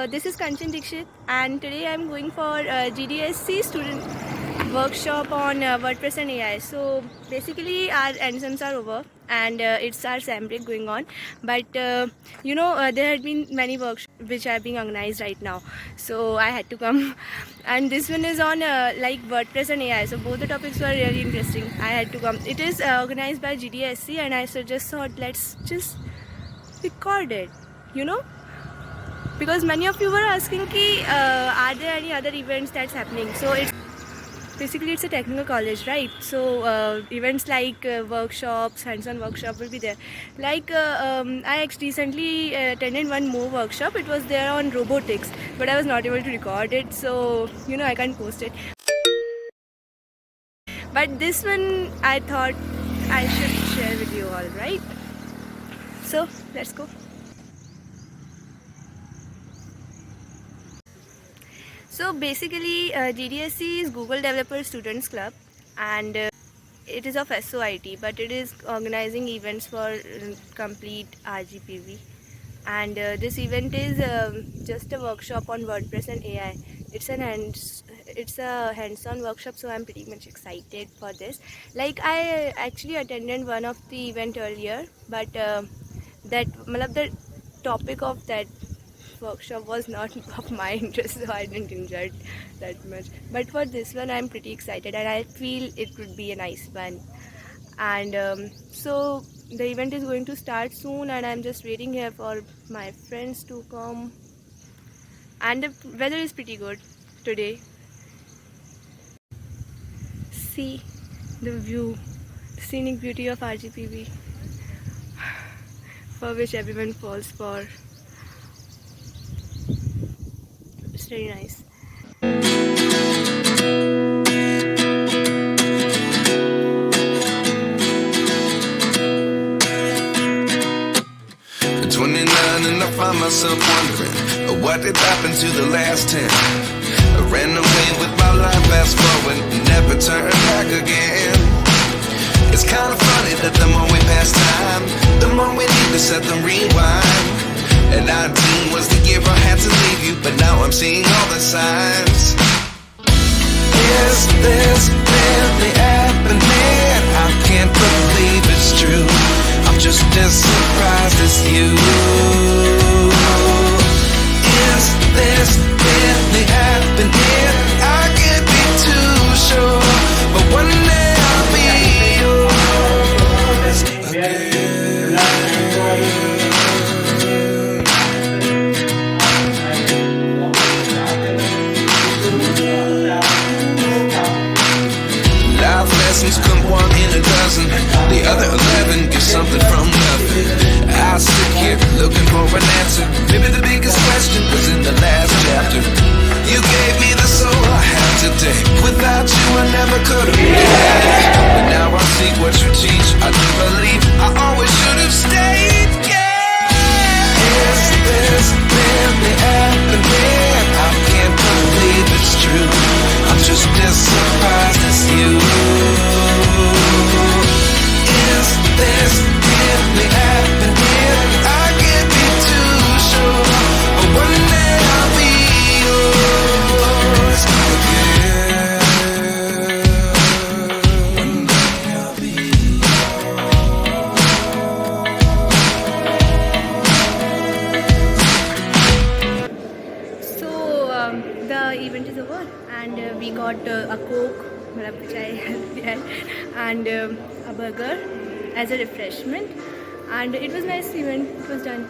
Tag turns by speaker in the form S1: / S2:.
S1: This is Kanchan Dixit, and today I'm going for GDSC student workshop on Wordpress and AI. So basically our exams are over and it's our SAM break going on, but there had been many workshops which are being organized right now, so I had to come. And this one is on like Wordpress and AI, so both the topics were really interesting. I had to come. It is organized by GDSC, and I just thought let's just record it, because many of you were asking ki, are there any other events that's happening. So it's basically it's a technical college, right? So events like workshops, hands-on workshop will be there. Like I recently attended one more workshop. It was there on robotics, but I was not able to record it, so I can't post it. But this one I thought I should share with you all, right? So let's go. So basically GDSC is Google Developer Students Club, and it is of SOIT, but it is organizing events for complete RGPV. And this event is just a workshop on WordPress and AI. It's a hands-on workshop, so I'm pretty much excited for this. Like I actually attended one of the event earlier, but the topic of that workshop was not of my interest, so I didn't enjoy it that much. But for this one I'm pretty excited, and I feel it would be a nice one. And so the event is going to start soon, and I'm just waiting here for my friends to come. And the weather is pretty good today. See the view, the scenic beauty of RGPV, for which everyone falls for. It's very nice.
S2: At 29 and I find myself wondering what did happen to the last 10. I ran away with my life, fast forward, never turn back again. It's kind of funny that the more we pass time, the more we need to set the rewind. And 19 was the year I had to leave you, but now I'm seeing all the signs. Is this really happening? I can't believe it's true. I'm just as surprised as you. Is this really happening? I can't be too sure, but one day I'll be yours again. Lessons come one in a dozen, the other 11 get something from nothing. I sit here looking for an answer. Maybe the biggest question was in the last chapter. You gave me the soul I have today. Without you I never could have made it. But now I see what you teach. I do believe I always should have stayed. Yeah. Is this really happening? I can't believe it's true. I'm just as surprised as you. Is this really happening? I can't be too sure, but one day I'll be yours again. One day I'll be
S1: yours. So the event is over, and we got a Coke, which I had, and a burger as a refreshment, and it was a nice event. It was done.